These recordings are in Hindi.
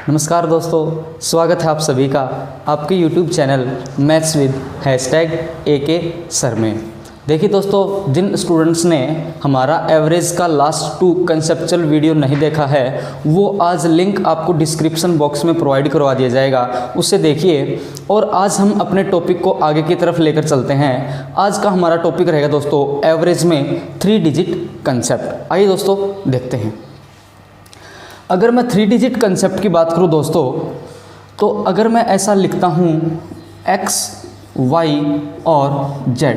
नमस्कार दोस्तों, स्वागत है आप सभी का आपके YouTube channel maths with #AK sir में। देखिए दोस्तों, जिन स्टूडेंट्स ने हमारा एवरेज का लास्ट 2 कंसेप्चुअल वीडियो नहीं देखा है, वो आज लिंक आपको डिस्क्रिप्शन बॉक्स में प्रोवाइड करवा दिया जाएगा, उससे देखिए। और आज हम अपने टॉपिक को आगे की तरफ लेकर चलते हैं। आज का हमारा टॉपिक रहेगा दोस्तों एवरेज में 3 डिजिट कंसेप्ट। आइए दोस्तों देखते हैं। अगर मैं 3 डिजिट कंसेप्ट की बात करूं दोस्तों, तो अगर मैं ऐसा लिखता हूं x, y और z,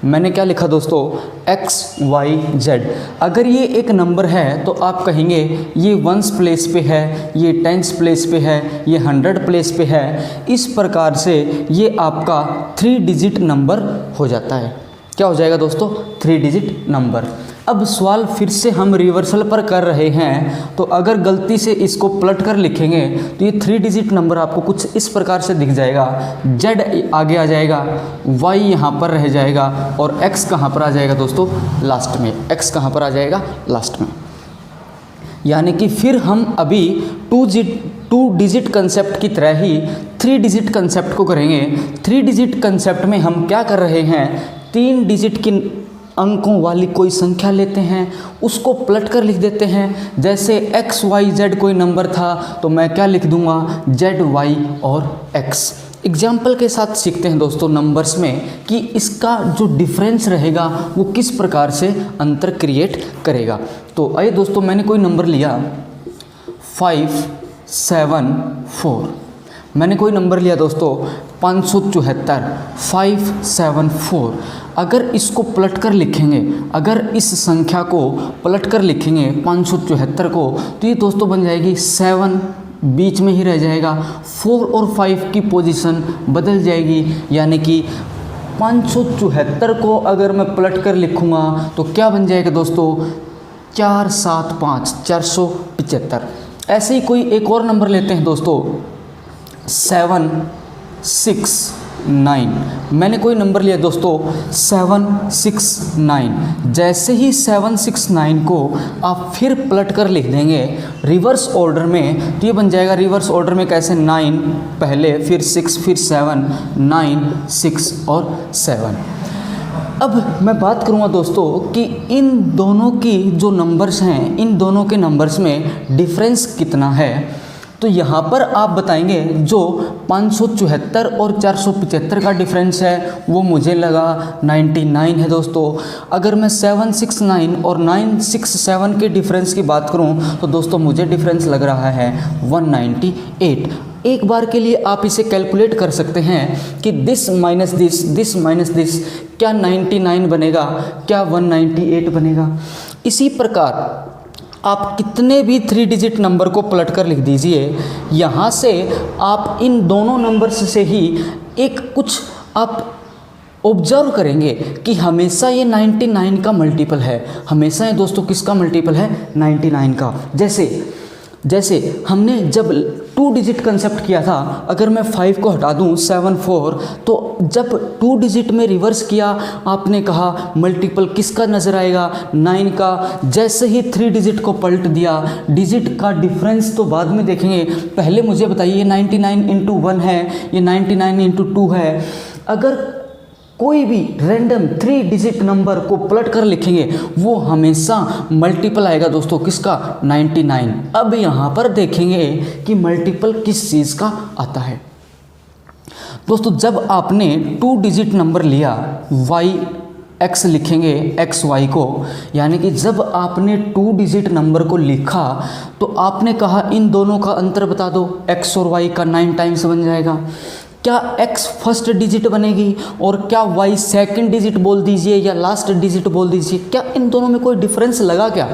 मैंने क्या लिखा दोस्तों x, y, z। अगर ये एक नंबर है तो आप कहेंगे ये 1s प्लेस पे है, ये 10s प्लेस पे है, ये 100 प्लेस पे है। इस प्रकार से ये आपका 3 डिजिट नंबर हो जाता है। क्या हो जाएगा दोस्तों? 3 डिजिट नंबर। अब सवाल फिर से हम रिवर्सल पर कर रहे हैं, तो अगर गलती से इसको पलट कर लिखेंगे तो ये 3 डिजिट नंबर आपको कुछ इस प्रकार से दिख जाएगा। z आगे आ जाएगा, y यहाँ पर रह जाएगा और x कहाँ पर आ जाएगा दोस्तों? लास्ट में। x कहाँ पर आ जाएगा? लास्ट में। यानी कि फिर हम अभी 2 डिजिट कंसेप्ट की तरह ही 3 डिजिट कंसेप्ट को करेंगे। 3 डिजिट कंसेप्ट में हम क्या कर रहे हैं, 3 डिजिट की अंकों वाली कोई संख्या लेते हैं, उसको पलट कर लिख देते हैं। जैसे x, y, z कोई नंबर था तो मैं क्या लिख दूंगा? z, y और x। एग्जाम्पल के साथ सीखते हैं दोस्तों नंबर्स में कि इसका जो डिफरेंस रहेगा वो किस प्रकार से अंतर क्रिएट करेगा। तो आइए दोस्तों, मैंने कोई नंबर लिया 574। मैंने कोई नंबर लिया दोस्तों 574, 574। अगर इसको पलट कर लिखेंगे, अगर इस संख्या को पलट कर लिखेंगे 574 को, तो ये दोस्तों बन जाएगी 7 बीच में ही रह जाएगा। 4 और 5 की पोजीशन बदल जाएगी। यानी कि 574 को अगर मैं पलट कर लिखूँगा तो क्या बन जाएगा दोस्तों? 475, 475। ऐसे ही कोई एक और नंबर लेते हैं दोस्तों 769। मैंने कोई नंबर लिया दोस्तों 769। जैसे ही 769 को आप फिर पलट कर लिख देंगे रिवर्स ऑर्डर में, तो ये बन जाएगा रिवर्स ऑर्डर में कैसे? 9 पहले, फिर 6, फिर 7, 9, 6 और 7। अब मैं बात करूंगा दोस्तों कि इन दोनों की जो नंबर्स हैं, इन दोनों के नंबर्स में डिफरेंस कितना है। तो यहाँ पर आप बताएंगे जो 574 और 475 का डिफरेंस है वो मुझे लगा 99 है दोस्तों। अगर मैं 769 और 967 के डिफरेंस की बात करूँ तो दोस्तों मुझे डिफरेंस लग रहा है 198। एक बार के लिए आप इसे कैलकुलेट कर सकते हैं कि दिस माइनस दिस, क्या 99 बनेगा, क्या 198 बनेगा। इसी प्रकार आप कितने भी 3 डिजिट नंबर को पलट कर लिख दीजिए। यहाँ से आप इन दोनों नंबर्स से ही एक कुछ आप ऑब्जर्व करेंगे कि हमेशा ये 99 का मल्टीपल है। हमेशा ये दोस्तों किसका मल्टीपल है? 99 का। जैसे हमने जब 2 डिजिट कंसेप्ट किया था, अगर मैं 5 को हटा दूं 74, तो जब 2 डिजिट में रिवर्स किया आपने कहा मल्टीपल किसका नज़र आएगा? 9 का। जैसे ही 3 डिजिट को पलट दिया, डिजिट का डिफरेंस तो बाद में देखेंगे, पहले मुझे बताइए 99 इंटू 1 है, ये 99 इंटू 2 है। अगर कोई भी रैंडम 3 डिजिट नंबर को पलट कर लिखेंगे वो हमेशा मल्टीपल आएगा दोस्तों किसका? 99। अब यहाँ पर देखेंगे कि मल्टीपल किस चीज़ का आता है। दोस्तों जब आपने 2 डिजिट नंबर लिया, x लिखेंगे xy को, यानी कि जब आपने 2 डिजिट नंबर को लिखा तो आपने कहा इन दोनों का अंतर बता दो, x और y का 9 टाइम्स बन जाएगा। क्या x फर्स्ट डिजिट बनेगी और क्या y सेकंड डिजिट बोल दीजिए या लास्ट डिजिट बोल दीजिए, क्या इन दोनों में कोई डिफरेंस लगा क्या?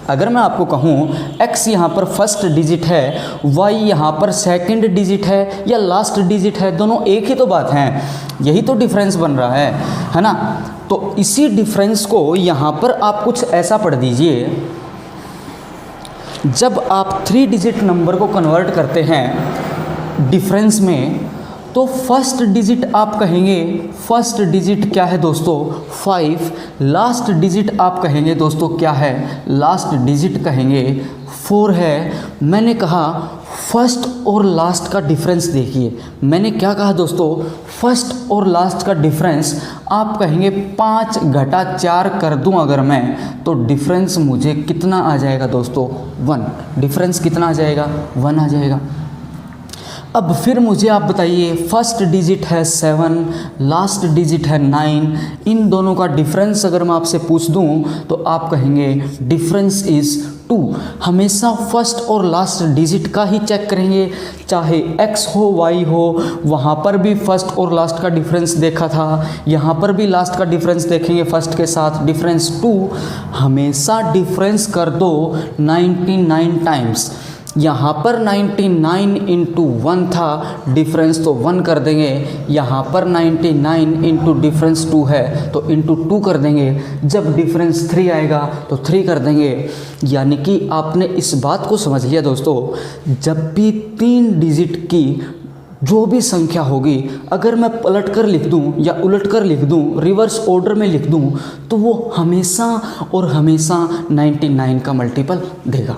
अगर मैं आपको कहूँ x यहाँ पर फर्स्ट डिजिट है, y यहाँ पर सेकंड डिजिट है या लास्ट डिजिट है, दोनों एक ही तो बात है, यही तो डिफरेंस बन रहा है ना। तो इसी डिफरेंस को यहाँ पर आप कुछ ऐसा पढ़ दीजिए, जब आप 3 डिजिट नंबर को कन्वर्ट करते हैं डिफरेंस में तो फर्स्ट डिजिट आप कहेंगे, फर्स्ट डिजिट क्या है दोस्तों 5, लास्ट डिजिट आप कहेंगे दोस्तों क्या है, लास्ट डिजिट कहेंगे 4 है। मैंने कहा फर्स्ट और लास्ट का डिफरेंस देखिए, मैंने क्या कहा दोस्तों, फर्स्ट और लास्ट का डिफरेंस आप कहेंगे 5 घटा 4 कर दूं अगर मैं, तो डिफरेंस मुझे कितना आ जाएगा दोस्तों 1, डिफरेंस कितना आ जाएगा 1 आ जाएगा। अब फिर मुझे आप बताइए, फर्स्ट डिजिट है 7, लास्ट डिजिट है 9, इन दोनों का डिफरेंस अगर मैं आपसे पूछ दूं तो आप कहेंगे डिफरेंस इज़ 2। हमेशा फर्स्ट और लास्ट डिजिट का ही चेक करेंगे, चाहे x हो y हो, वहाँ पर भी फर्स्ट और लास्ट का डिफरेंस देखा था, यहाँ पर भी लास्ट का डिफरेंस देखेंगे फर्स्ट के साथ, डिफरेंस 2। हमेशा डिफरेंस कर दो 99 टाइम्स, यहाँ पर 99 इंटू 1 था, डिफरेंस तो 1 कर देंगे, यहाँ पर 99 इंटू डिफरेंस 2 है तो इंटू 2 कर देंगे, जब डिफरेंस 3 आएगा तो 3 कर देंगे। यानी कि आपने इस बात को समझ लिया दोस्तों, जब भी 3 डिजिट की जो भी संख्या होगी, अगर मैं पलट कर लिख दूं या उलट कर लिख दूं, रिवर्स ऑर्डर में लिख दूं, तो वो हमेशा और हमेशा 99 का मल्टीपल देगा।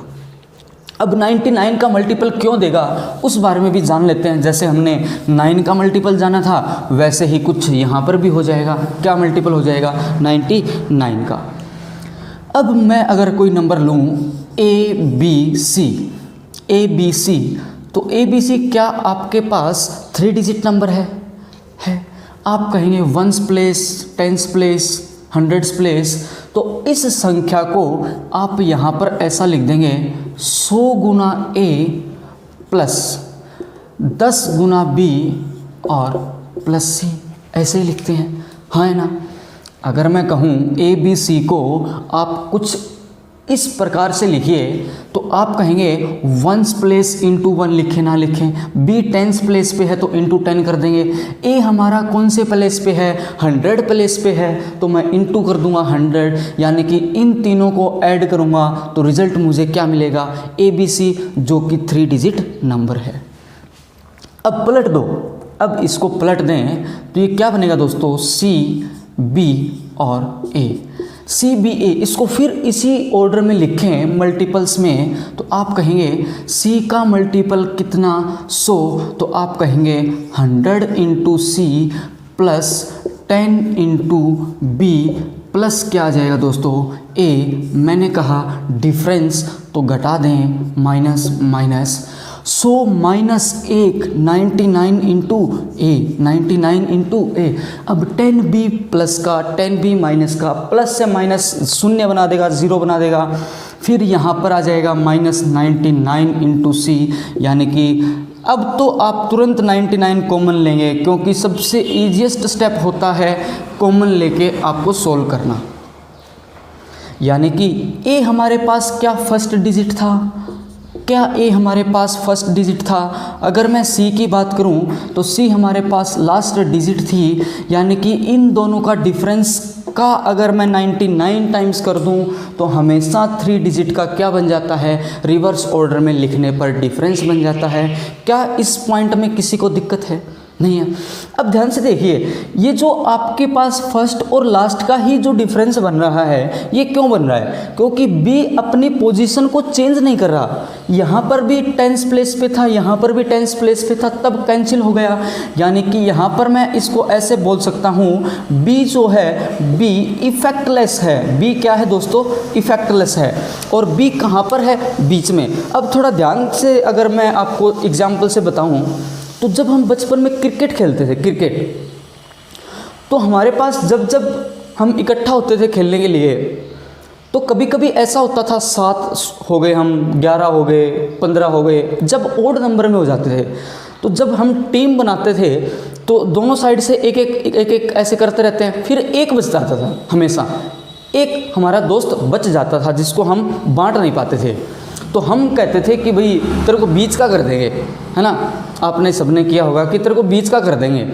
अब 99 का मल्टीपल क्यों देगा उस बारे में भी जान लेते हैं। जैसे हमने 9 का मल्टीपल जाना था, वैसे ही कुछ यहाँ पर भी हो जाएगा। क्या मल्टीपल हो जाएगा 99 का। अब मैं अगर कोई नंबर लूँ ABC, तो ABC क्या आपके पास 3 डिजिट नंबर है? आप कहेंगे 1s place, 10s place, 100s place, तो इस संख्या को आप यहाँ पर ऐसा लिख देंगे 100 गुना A प्लस 10 गुना B और प्लस C, ऐसे ही लिखते हैं, हाँ है ना। अगर मैं कहूँ ABC को आप कुछ इस प्रकार से लिखिए तो आप कहेंगे 1s प्लेस इंटू 1 लिखें ना लिखें, B 10s प्लेस पे है तो इंटू 10 कर देंगे, A हमारा कौन से प्लेस पे है 100 प्लेस पे है तो मैं इंटू कर दूंगा 100, यानी कि इन तीनों को ऐड करूंगा तो रिजल्ट मुझे क्या मिलेगा ABC, जो कि 3 डिजिट नंबर है। अब पलट दो, अब इसको पलट दें तो ये क्या बनेगा दोस्तों C, B और A, CBA। इसको फिर इसी ऑर्डर में लिखें मल्टीपल्स में तो आप कहेंगे C का मल्टीपल कितना 100, तो आप कहेंगे 100 into C plus 10 into B plus क्या आ जाएगा दोस्तों A। मैंने कहा डिफरेंस तो घटा दें, minus minus 100 minus 1 99 into A, 99 into A। अब 10B प्लस का 10B माइनस का, प्लस से माइनस शून्य बना देगा, 0 बना देगा, फिर यहाँ पर आ जाएगा माइनस 99 इंटू C, यानी कि अब तो आप तुरंत 99 कॉमन लेंगे, क्योंकि सबसे ईजीएस्ट स्टेप होता है कॉमन लेके आपको सोल्व करना। यानी कि A हमारे पास क्या फर्स्ट डिजिट था, क्या A हमारे पास फर्स्ट डिजिट था। अगर मैं C की बात करूं तो C हमारे पास लास्ट डिजिट थी, यानी कि इन दोनों का डिफरेंस का अगर मैं 99 टाइम्स कर दूं तो हमेशा 3 डिजिट का क्या बन जाता है, रिवर्स ऑर्डर में लिखने पर डिफरेंस बन जाता है। क्या इस पॉइंट में किसी को दिक्कत है? नहीं है। अब ध्यान से देखिए, ये जो आपके पास फर्स्ट और लास्ट का ही जो डिफरेंस बन रहा है, ये क्यों बन रहा है? क्योंकि B अपनी पोजीशन को चेंज नहीं कर रहा। यहाँ पर भी 10s प्लेस पे था, यहाँ पर भी 10s प्लेस पे था, तब कैंसिल हो गया। यानी कि यहाँ पर मैं इसको ऐसे बोल सकता हूँ, B जो है B इफेक्टलेस है। B क्या है दोस्तों? इफेक्टलेस है। और B कहाँ पर है? बीच में। अब थोड़ा ध्यान से अगर मैं आपको एग्जाम्पल से बताऊँ तो जब हम बचपन में क्रिकेट खेलते थे, क्रिकेट, तो हमारे पास जब हम इकट्ठा होते थे खेलने के लिए, तो कभी कभी ऐसा होता था 7 हो गए हम, 11 हो गए, 15 हो गए, जब ओड नंबर में हो जाते थे। तो जब हम टीम बनाते थे तो दोनों साइड से एक एक ऐसे करते रहते हैं, फिर एक बच जाता था, हमेशा एक हमारा दोस्त बच जाता था जिसको हम बांट नहीं पाते थे। तो हम कहते थे कि भाई तेरे को बीच का कर देंगे, है ना। आपने सबने किया होगा कि तेरे को बीच का कर देंगे।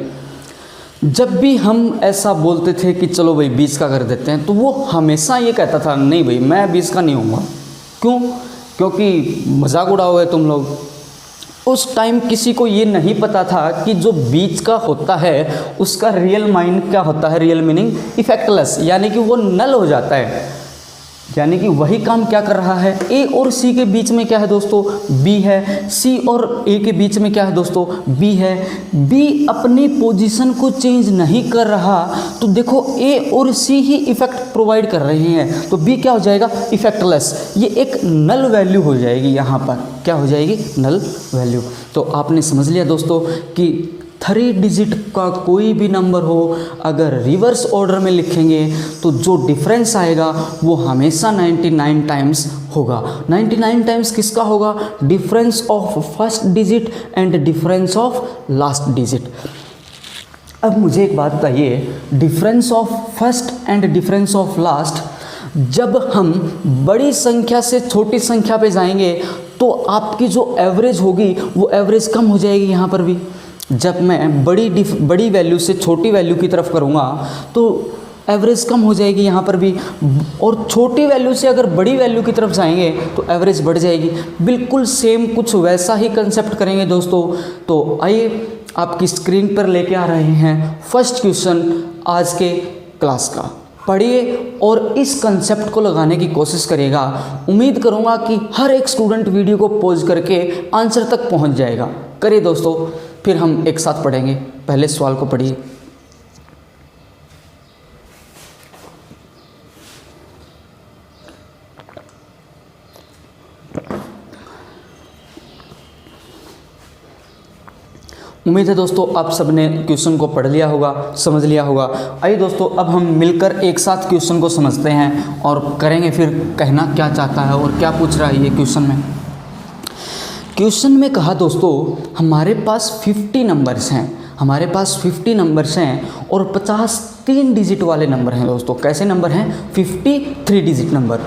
जब भी हम ऐसा बोलते थे कि चलो भाई बीच का कर देते हैं, तो वो हमेशा ये कहता था नहीं भाई मैं बीच का नहीं होऊंगा। क्यों? क्योंकि मजाक उड़ाओगे तुम लोग। उस टाइम किसी को ये नहीं पता था कि जो बीच का होता है उसका रियल माइंड क्या होता है, रियल मीनिंग इफेक्टलेस, यानी कि वो नल हो जाता है। यानी कि वही काम क्या कर रहा है, ए और सी के बीच में क्या है दोस्तों, बी है, सी और ए के बीच में क्या है दोस्तों, बी है। बी अपनी पोजीशन को चेंज नहीं कर रहा, तो देखो ए और सी ही इफेक्ट प्रोवाइड कर रहे हैं, तो बी क्या हो जाएगा, इफेक्टलेस। ये एक नल वैल्यू हो जाएगी, यहाँ पर क्या हो जाएगी, नल वैल्यू। तो आपने समझ लिया दोस्तों कि 3 डिजिट का कोई भी नंबर हो, अगर रिवर्स ऑर्डर में लिखेंगे तो जो डिफरेंस आएगा वो हमेशा 99 टाइम्स होगा। 99 टाइम्स किसका होगा, difference of first digit and difference of last digit. अब मुझे एक बात बताइए, difference of first and difference of last, जब हम बड़ी संख्या से छोटी संख्या पे जाएंगे तो आपकी जो एवरेज होगी वो एवरेज कम हो जाएगी। यहाँ पर भी जब मैं बड़ी वैल्यू से छोटी वैल्यू की तरफ करूँगा तो एवरेज कम हो जाएगी यहाँ पर भी, और छोटी वैल्यू से अगर बड़ी वैल्यू की तरफ जाएंगे तो एवरेज बढ़ जाएगी। बिल्कुल सेम कुछ वैसा ही कंसेप्ट करेंगे दोस्तों। तो आइए आपकी स्क्रीन पर लेके आ रहे हैं फर्स्ट क्वेश्चन आज के क्लास का, पढ़िए और इस कंसेप्ट को लगाने की कोशिश करिएगा। उम्मीद करूँगा कि हर एक स्टूडेंट वीडियो को पॉज करके आंसर तक पहुँच जाएगा। करिए दोस्तों, फिर हम एक साथ पढ़ेंगे। पहले सवाल को पढ़िए। उम्मीद है दोस्तों आप सबने क्वेश्चन को पढ़ लिया होगा, समझ लिया होगा। आइए दोस्तों अब हम मिलकर एक साथ क्वेश्चन को समझते हैं और करेंगे फिर कहना क्या चाहता है और क्या पूछ रहा है ये क्वेश्चन में। क्वेश्चन में कहा दोस्तों हमारे पास 50 नंबर्स हैं, हमारे पास 50 नंबर्स हैं और 50 3 डिजिट वाले नंबर हैं दोस्तों। कैसे नंबर हैं, 53 डिजिट नंबर।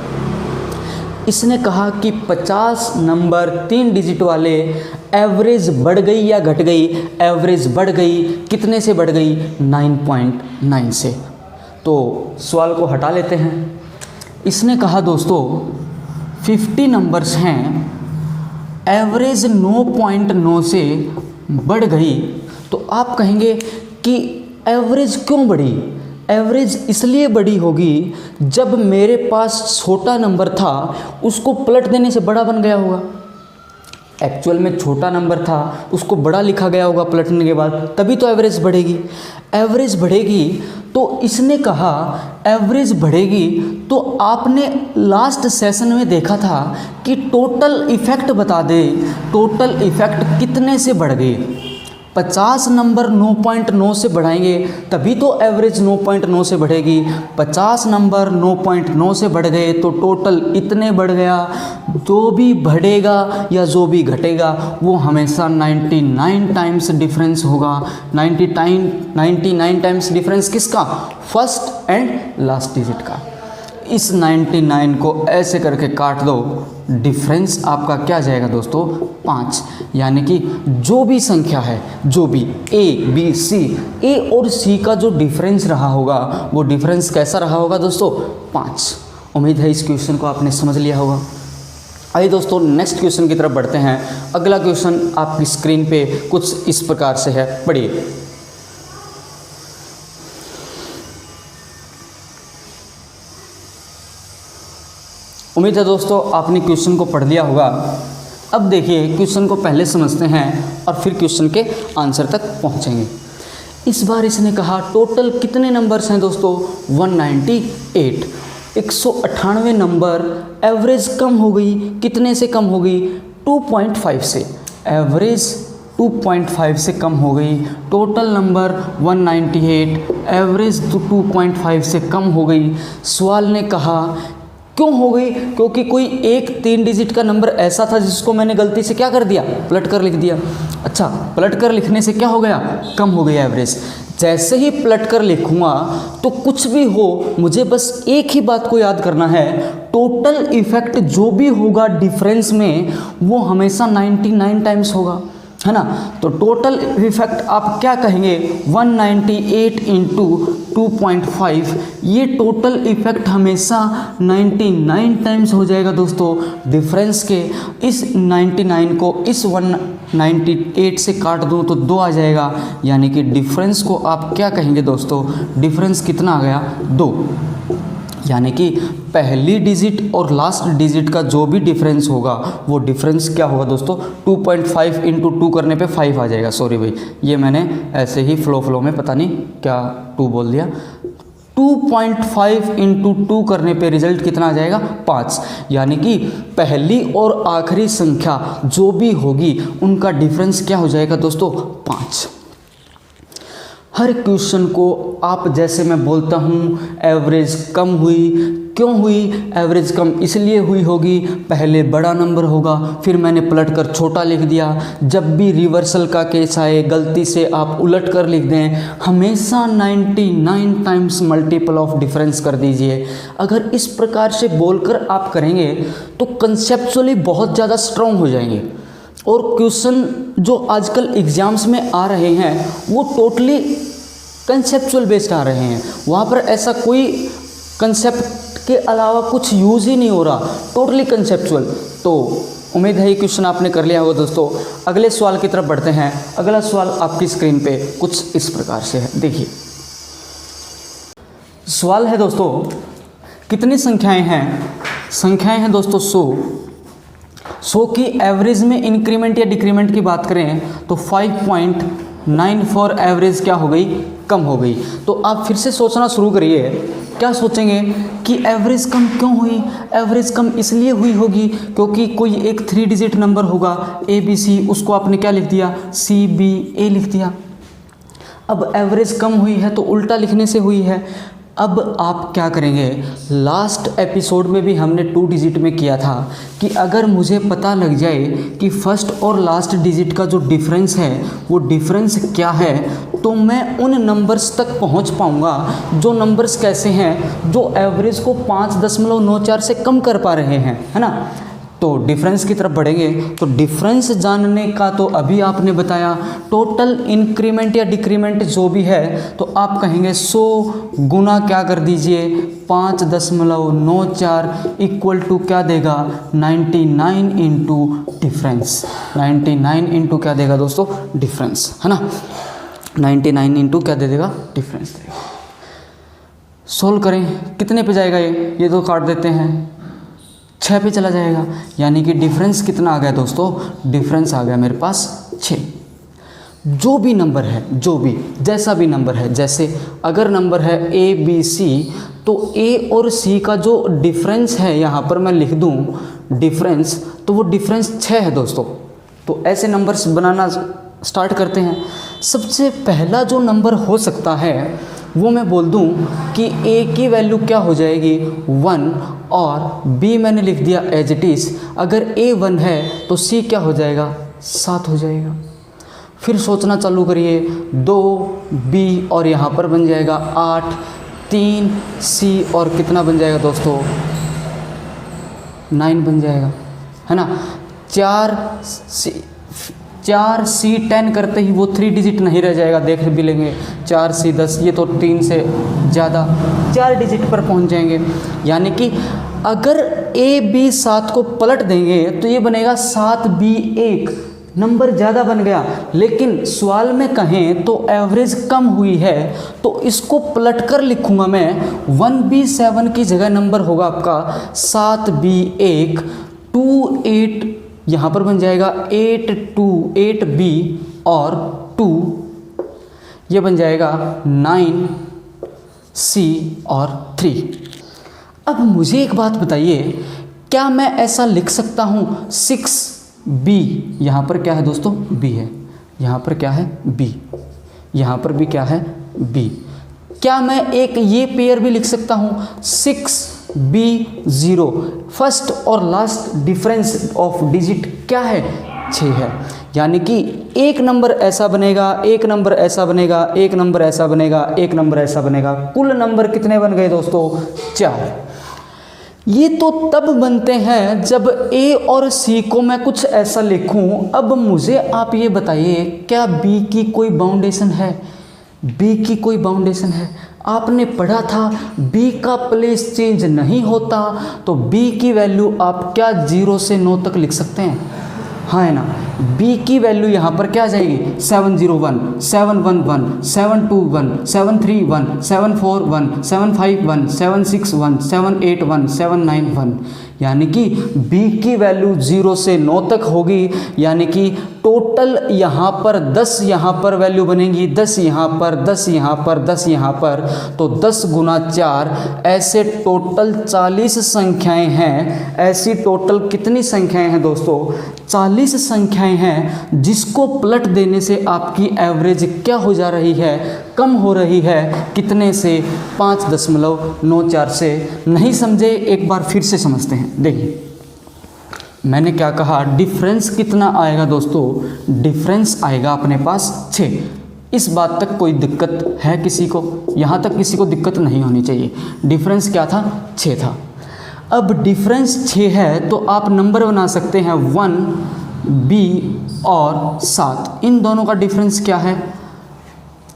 इसने कहा कि 50 नंबर 3 डिजिट वाले एवरेज बढ़ गई या घट गई, एवरेज बढ़ गई, कितने से बढ़ गई, 9.9 से। तो सवाल को हटा लेते हैं। इसने कहा दोस्तों 50 नंबर्स हैं, एवरेज 9.9 से बढ़ गई, तो आप कहेंगे कि एवरेज क्यों बढ़ी। एवरेज इसलिए बढ़ी होगी जब मेरे पास छोटा नंबर था उसको पलट देने से बड़ा बन गया होगा। एक्चुअल में छोटा नंबर था उसको बड़ा लिखा गया होगा पलटने के बाद, तभी तो एवरेज बढ़ेगी। एवरेज बढ़ेगी तो इसने कहा एवरेज बढ़ेगी, तो आपने लास्ट सेशन में देखा था कि टोटल इफ़ेक्ट बता दे, टोटल इफ़ेक्ट कितने से बढ़ गए। 50 नंबर 9.9 से बढ़ाएंगे तभी तो एवरेज 9.9 से बढ़ेगी। 50 नंबर 9.9 से बढ़ गए तो टोटल इतने बढ़ गया। जो भी बढ़ेगा या जो भी घटेगा वो हमेशा 99 टाइम्स डिफरेंस होगा। 99 टाइम्स डिफरेंस किसका, फर्स्ट एंड लास्ट डिजिट का। इस 99 को ऐसे करके काट दो, डिफरेंस आपका क्या आ जाएगा दोस्तों, 5। यानी कि जो भी संख्या है, जो भी ए बी सी, ए और सी का जो डिफरेंस रहा होगा वो डिफरेंस कैसा रहा होगा दोस्तों, 5। उम्मीद है इस क्वेश्चन को आपने समझ लिया होगा। आइए दोस्तों नेक्स्ट क्वेश्चन की तरफ बढ़ते हैं। अगला क्वेश्चन आपकी स्क्रीन पे कुछ इस प्रकार से है, पढ़िए। उम्मीद है दोस्तों आपने क्वेश्चन को पढ़ लिया होगा। अब देखिए क्वेश्चन को पहले समझते हैं और फिर क्वेश्चन के आंसर तक पहुंचेंगे। इस बार इसने कहा टोटल कितने नंबर्स हैं दोस्तों, 198। 198 नंबर, एवरेज कम हो गई, कितने से कम हो गई, 2.5 से। एवरेज 2.5 से कम हो गई। टोटल नंबर 198, एवरेज 2.5 से कम हो गई। सवाल ने कहा क्यों हो गई, क्योंकि कोई एक 3 डिजिट का नंबर ऐसा था जिसको मैंने गलती से क्या कर दिया, पलट कर लिख दिया। अच्छा, पलट कर लिखने से क्या हो गया, कम हो गया एवरेज। जैसे ही पलट कर लिखूँगा तो कुछ भी हो, मुझे बस एक ही बात को याद करना है, टोटल इफेक्ट जो भी होगा डिफरेंस में वो हमेशा 99 टाइम्स होगा, है ना। तो टोटल इफेक्ट आप क्या कहेंगे, 198 इंटू 2.5, ये टोटल इफेक्ट हमेशा 99 टाइम्स हो जाएगा दोस्तों डिफरेंस के। इस 99 को इस 98 से काट दूं तो 2 आ जाएगा, यानी कि डिफरेंस को आप क्या कहेंगे दोस्तों, डिफरेंस कितना आ गया 2। यानी कि पहली डिजिट और लास्ट डिजिट का जो भी डिफरेंस होगा वो डिफरेंस क्या होगा दोस्तों, 2.5 इंटू 2 करने पे 5 आ जाएगा। सॉरी भाई, ये मैंने ऐसे ही फ्लो में पता नहीं क्या 2 बोल दिया। 2.5 इंटू 2 करने पे रिजल्ट कितना आ जाएगा 5। यानी कि पहली और आखिरी संख्या जो भी होगी उनका डिफरेंस क्या हो जाएगा दोस्तों 5। हर क्वेश्चन को आप जैसे मैं बोलता हूँ एवरेज कम हुई, क्यों हुई एवरेज कम, इसलिए हुई होगी पहले बड़ा नंबर होगा फिर मैंने पलट कर छोटा लिख दिया। जब भी रिवर्सल का केस आए गलती से आप उलट कर लिख दें, हमेशा 99 टाइम्स मल्टीपल ऑफ डिफरेंस कर दीजिए। अगर इस प्रकार से बोलकर आप करेंगे तो कंसेप्चुअली बहुत ज़्यादा स्ट्रॉन्ग हो जाएंगे। और क्वेश्चन जो आजकल एग्ज़ाम्स में आ रहे हैं वो टोटली कंसेप्चुअल बेस्ड आ रहे हैं, वहाँ पर ऐसा कोई कंसेप्ट के अलावा कुछ यूज़ ही नहीं हो रहा, टोटली कंसेप्चुअल। तो उम्मीद है ये क्वेश्चन आपने कर लिया होगा दोस्तों। अगले सवाल की तरफ बढ़ते हैं। अगला सवाल आपकी स्क्रीन पे कुछ इस प्रकार से है, देखिए। सवाल है दोस्तों, कितनी संख्याएं हैं? संख्याएं हैं दोस्तों 100 की एवरेज में इंक्रीमेंट या डिक्रीमेंट की बात करें तो 5.94 एवरेज क्या हो गई, कम हो गई। तो आप फिर से सोचना शुरू करिए, क्या सोचेंगे कि एवरेज कम क्यों हुई? एवरेज कम इसलिए हुई होगी क्योंकि कोई एक 3 डिजिट नंबर होगा ABC, उसको आपने क्या लिख दिया CBA लिख दिया। अब एवरेज कम हुई है तो उल्टा लिखने से हुई है। अब आप क्या करेंगे, लास्ट एपिसोड में भी हमने 2 डिजिट में किया था कि अगर मुझे पता लग जाए कि फर्स्ट और लास्ट डिजिट का जो डिफरेंस है वो डिफरेंस क्या है तो मैं उन नंबर्स तक पहुंच पाऊंगा जो नंबर्स कैसे हैं, जो एवरेज को 5.94 से कम कर पा रहे हैं, है ना। तो डिफरेंस की तरफ बढ़ेंगे। तो डिफरेंस जानने का तो अभी आपने बताया, टोटल इंक्रीमेंट या डिक्रीमेंट जो भी है तो आप कहेंगे 100 गुना क्या कर दीजिए 5.94 इक्वल टू क्या देगा 99 इंटू डिफरेंस। 99 इंटू क्या देगा दोस्तों, डिफरेंस, है ना। 99 इंटू क्या दे देगा, डिफरेंस देगा। सोल्व करें, कितने पे जाएगा ये तो काट देते हैं, 6 पे चला जाएगा। यानी कि डिफरेंस कितना आ गया दोस्तों, डिफरेंस आ गया मेरे पास 6। जो भी नंबर है, जो भी जैसा भी नंबर है, जैसे अगर नंबर है ABC तो A और C का जो डिफरेंस है यहाँ पर मैं लिख दूँ डिफरेंस, तो वो डिफरेंस 6 है दोस्तों। तो ऐसे नंबर्स बनाना स्टार्ट करते हैं। सबसे पहला जो नंबर हो सकता है वो मैं बोल दूं कि A की वैल्यू क्या हो जाएगी 1 और B मैंने लिख दिया एज इट इज़। अगर A 1 है तो C क्या हो जाएगा 7 हो जाएगा। फिर सोचना चालू करिए, 2B और यहाँ पर बन जाएगा 8, 3C और कितना बन जाएगा दोस्तों 9 बन जाएगा, है ना। 4C 10 करते ही वो 3 डिजिट नहीं रह जाएगा, देख भी लेंगे 4C 10, ये तो 3 से ज़्यादा 4 डिजिट पर पहुंच जाएंगे। यानी कि अगर AB 7 को पलट देंगे तो ये बनेगा 7B 1, नंबर ज़्यादा बन गया। लेकिन सवाल में कहें तो एवरेज कम हुई है तो इसको पलट कर लिखूँगा मैं 1B 7 की जगह नंबर होगा आपका 7B 1, 2 8 यहाँ पर बन जाएगा 8B और 2 ये बन जाएगा 9C और 3। अब मुझे एक बात बताइए, क्या मैं ऐसा लिख सकता हूँ 6B, यहाँ पर क्या है दोस्तों B है, यहाँ पर क्या है B, यहाँ पर भी क्या है B। क्या मैं एक ये पेयर भी लिख सकता हूँ 6B 0, फर्स्ट और लास्ट डिफरेंस ऑफ डिजिट क्या है 6 है। यानी कि एक नंबर ऐसा बनेगा, एक नंबर ऐसा बनेगा, एक नंबर ऐसा बनेगा, एक नंबर ऐसा बनेगा, कुल नंबर कितने बन गए दोस्तों 4। ये तो तब बनते हैं जब A और C को मैं कुछ ऐसा लिखूं। अब मुझे आप ये बताइए, क्या B की कोई बाउंडेशन है, B की कोई बाउंडेशन है? आपने पढ़ा था B का प्लेस चेंज नहीं होता, तो B की वैल्यू आप क्या 0 से 9 तक लिख सकते हैं, हाँ है ना। बी की वैल्यू यहाँ पर क्या आ जाएगी 701, 711, 721, 731, 741, 751, 761, 781, 791, यानी कि बी की वैल्यू 0 से 9 तक होगी। यानी कि टोटल यहाँ पर 10 यहाँ पर वैल्यू बनेगी, 10 यहाँ पर, 10 यहाँ पर, 10 यहाँ पर, तो 10 गुना 4 ऐसे टोटल 40 संख्याएं हैं। ऐसी टोटल कितनी संख्याएं हैं दोस्तों? 40 संख्याएं हैं, जिसको पलट देने से आपकी एवरेज क्या हो जा रही है? कम हो रही है। कितने से? 5.94 से। नहीं समझे? एक बार फिर से समझते हैं। देखिए मैंने क्या कहा, डिफरेंस कितना आएगा दोस्तों? डिफरेंस आएगा अपने पास 6। इस बात तक कोई दिक्कत है किसी को? यहाँ तक किसी को दिक्कत नहीं होनी चाहिए। डिफरेंस क्या था? 6 था। अब डिफरेंस 6 है तो आप नंबर बना सकते हैं 1, B और 7। इन दोनों का डिफरेंस क्या है?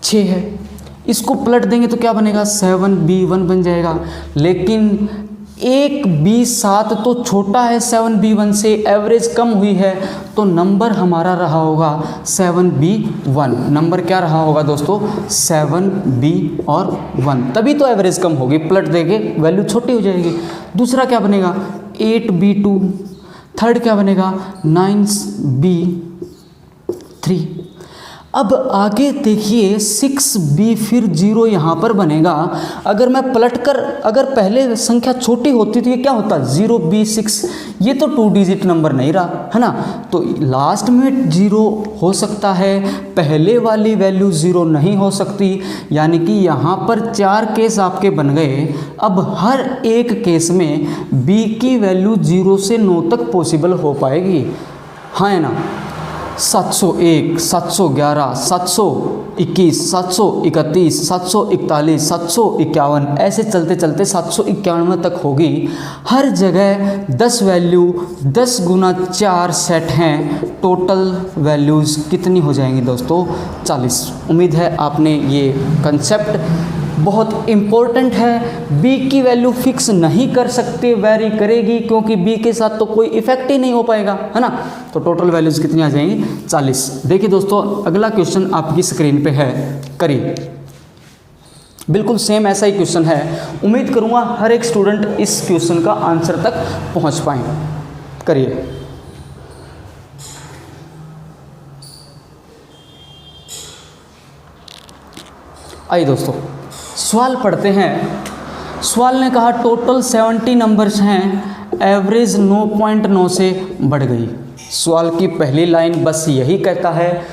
6 है। इसको पलट देंगे तो क्या बनेगा? 7B1 बन जाएगा। लेकिन 1B7 तो छोटा है 7B1 से, एवरेज कम हुई है, तो नंबर हमारा रहा होगा 7B1। नंबर क्या रहा होगा दोस्तों? 7B और 1। तभी तो एवरेज कम होगी, पलट देंगे वैल्यू छोटी हो जाएगी। दूसरा क्या बनेगा? 8B2। थर्ड क्या बनेगा? 9B3। अब आगे देखिए 6B फिर 0 यहाँ पर बनेगा। अगर मैं पलटकर, अगर पहले संख्या छोटी होती तो ये क्या होता? 0B6। ये तो 2 डिजिट नंबर नहीं रहा है ना, तो लास्ट में 0 हो सकता है, पहले वाली वैल्यू 0 नहीं हो सकती। यानी कि यहाँ पर 4 केस आपके बन गए। अब हर एक केस में B की वैल्यू 0 से 9 तक पॉसिबल हो पाएगी, हाँ है ना? 701, 711, 721, 731, 741, 751, ऐसे चलते चलते 791 तक होगी। हर जगह 10 वैल्यू 10 गुना 4 सेट हैं। टोटल वैल्यूज़ कितनी हो जाएंगी दोस्तों? 40। उम्मीद है आपने ये कंसेप्ट, बहुत इम्पोर्टेंट है। बी की वैल्यू फिक्स नहीं कर सकते, वेरी करेगी, क्योंकि बी के साथ तो कोई इफेक्ट ही नहीं हो पाएगा, है ना? तो टोटल वैल्यूज़ कितनी आ जाएंगी? 40। देखिए दोस्तों अगला क्वेश्चन आपकी स्क्रीन पे है, करिए। बिल्कुल सेम ऐसा ही क्वेश्चन है। उम्मीद करूँगा हर एक स्टूडेंट इस क्वेश्चन का आंसर तक पहुँच पाए। करिए। आइए दोस्तों सवाल पढ़ते हैं। सवाल ने कहा टोटल 70 नंबर्स हैं, एवरेज 9.9 से बढ़ गई। सवाल की पहली लाइन बस यही कहता है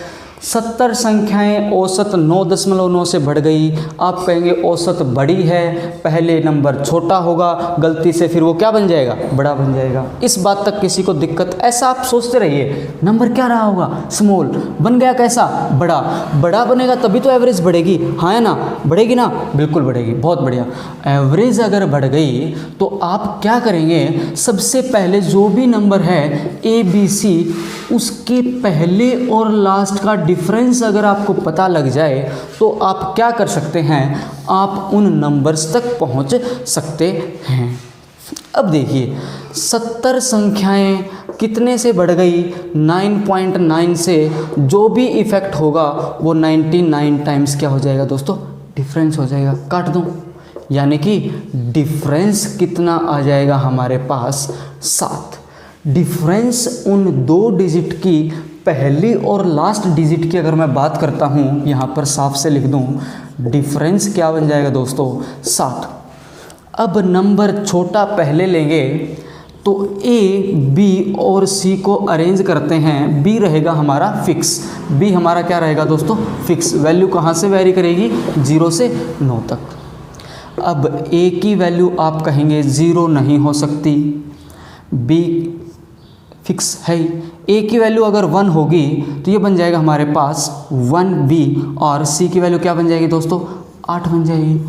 70 संख्याएं औसत 9.9 से बढ़ गई। आप कहेंगे औसत बड़ी है, पहले नंबर छोटा होगा, गलती से फिर वो क्या बन जाएगा? बड़ा बन जाएगा। इस बात तक किसी को दिक्कत? ऐसा आप सोचते रहिए, नंबर क्या रहा होगा? स्मॉल। बन गया कैसा? बड़ा। बड़ा बनेगा तभी तो एवरेज बढ़ेगी, हाँ है ना? बढ़ेगी ना? बिल्कुल बढ़ेगी, बहुत बढ़िया। एवरेज अगर बढ़ गई तो आप क्या करेंगे? सबसे पहले जो भी नंबर है ABC, उसके पहले और लास्ट का डिफरेंस अगर आपको पता लग जाए तो आप क्या कर सकते हैं? आप उन नंबर्स तक पहुंच सकते हैं। अब देखिए 70 संख्याएं कितने से बढ़ गई? 9.9 से। जो भी इफेक्ट होगा वो 99 टाइम्स क्या हो जाएगा दोस्तों? डिफरेंस हो जाएगा। काट दूं, यानी कि डिफरेंस कितना आ जाएगा हमारे पास? 7। डिफरेंस उन 2 डिजिट की पहली और लास्ट डिजिट की अगर मैं बात करता हूँ, यहाँ पर साफ से लिख दूँ, डिफरेंस क्या बन जाएगा दोस्तों? 7। अब नंबर छोटा पहले लेंगे तो A, B और C को अरेंज करते हैं। B रहेगा हमारा फिक्स। B हमारा क्या रहेगा दोस्तों? फिक्स। वैल्यू कहाँ से वेरी करेगी? 0 से 9 तक। अब A की वैल्यू आप कहेंगे 0 नहीं हो सकती, B फिक्स है। A की वैल्यू अगर 1 होगी तो ये बन जाएगा हमारे पास 1B, और C की वैल्यू क्या बन जाएगी दोस्तों? 8 बन जाएगी।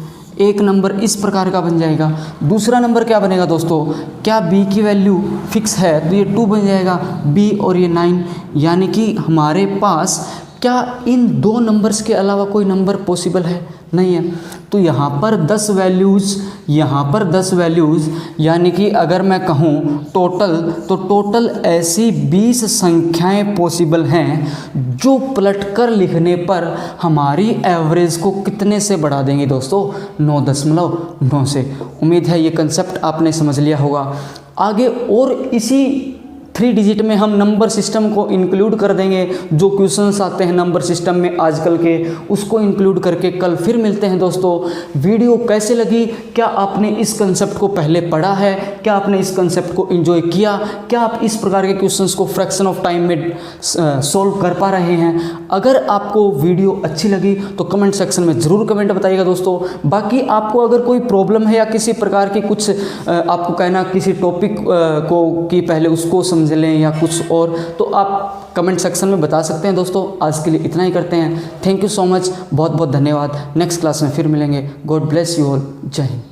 एक नंबर इस प्रकार का बन जाएगा। दूसरा नंबर क्या बनेगा दोस्तों? क्या B की वैल्यू फिक्स है तो ये 2 बन जाएगा, B और ये 9। यानी कि हमारे पास क्या इन 2 नंबर्स के अलावा कोई नंबर पॉसिबल है? नहीं है। तो यहाँ पर 10 वैल्यूज़, यहाँ पर 10 वैल्यूज़, यानी कि अगर मैं कहूँ टोटल, तो टोटल ऐसी 20 संख्याएं पॉसिबल हैं जो पलटकर लिखने पर हमारी एवरेज को कितने से बढ़ा देंगे दोस्तों, 9.9 से। उम्मीद है ये कंसेप्ट आपने समझ लिया होगा। आगे और इसी 3 डिजिट में हम नंबर सिस्टम को इंक्लूड कर देंगे, जो क्वेश्चंस आते हैं नंबर सिस्टम में आजकल के, उसको इंक्लूड करके कल फिर मिलते हैं दोस्तों। वीडियो कैसे लगी, क्या आपने इस कंसेप्ट को पहले पढ़ा है, क्या आपने इस कंसेप्ट को एंजॉय किया, क्या आप इस प्रकार के क्वेश्चंस को फ्रैक्शन ऑफ टाइम में सॉल्व कर पा रहे हैं? अगर आपको वीडियो अच्छी लगी तो कमेंट सेक्शन में ज़रूर कमेंट बताइएगा दोस्तों। बाकी आपको अगर कोई प्रॉब्लम है या किसी प्रकार की कुछ आपको कहना किसी टॉपिक को कि पहले उसको समझ लें या कुछ और, तो आप कमेंट सेक्शन में बता सकते हैं दोस्तों। आज के लिए इतना ही करते हैं। थैंक यू सो मच, बहुत बहुत धन्यवाद। नेक्स्ट क्लास में फिर मिलेंगे। God bless you all. जय हिंद।